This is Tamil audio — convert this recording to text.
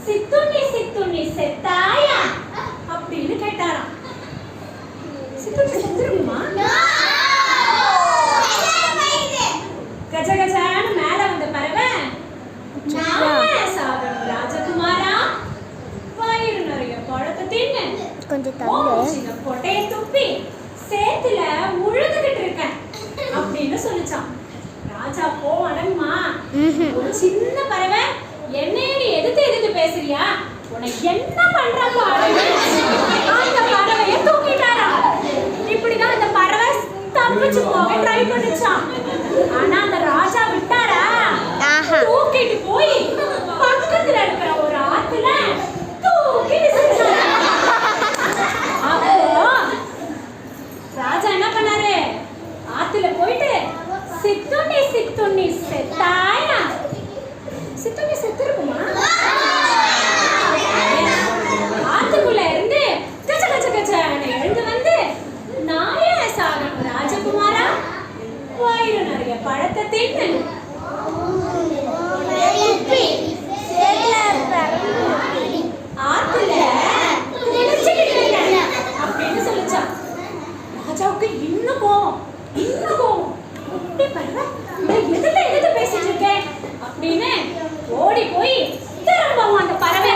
சித்துண்ணி சித்துண்ணி செத்தாயா அப்படின்னு கேட்டாராம். சித்துண்ணி செத்துருக்குமா? கஜ கஜான்னு மேல வந்த பறவை, சாகணும் ராஜகுமாரா, வயிறு நிறைய பழத்தை தின்னு கொஞ்சம் கொட்டைய துப்பி சேத்துல உழுதுகிட்டு இருக்கேன் அப்படின்னு சொல்லிச்சான். ராஜா அடங்குமா, ஒரு சின்ன பறவை என்னைய நீ எதிர்த்து பேசுறியா, உனக்கு என்ன பண்றாங்க அந்த பறவைய தூக்கிட்டாரா. இப்படிதான் அந்த பறவை தப்பிச்சு போக ட்ரை பண்ணிச்சான். ஆனா அந்த ராஜா விட்டாரா, தூக்கிட்டு போய் பக்கத்துல இருக்கிற ஒரு ஆத்துல தூக்கி விசிறினாரா. அப்போ ராஜா என்ன பண்ணாரு, ஆத்துல போயிட்டு சித்துண்ணி சித்துண்ணி செத்தாயா. சித்துண்ணி செத்து இருக்குமா? ஆத்துக்குள்ள இருந்து கச்ச கச்ச கச்சன்னு எழுந்து வந்து, நாயே சாகணும் ராஜகுமாரா, வயிறு நிறைய பழத்தை தின்னு ஆத்துல அப்படின்னு சொல்லிச்சான். ராஜாவுக்கு இன்னும் கோவம். எதிர்த்து பேசிட்டு இருக்கேன் அப்படின்னு ஓடி போய் திரும்பவும் அந்த பறவை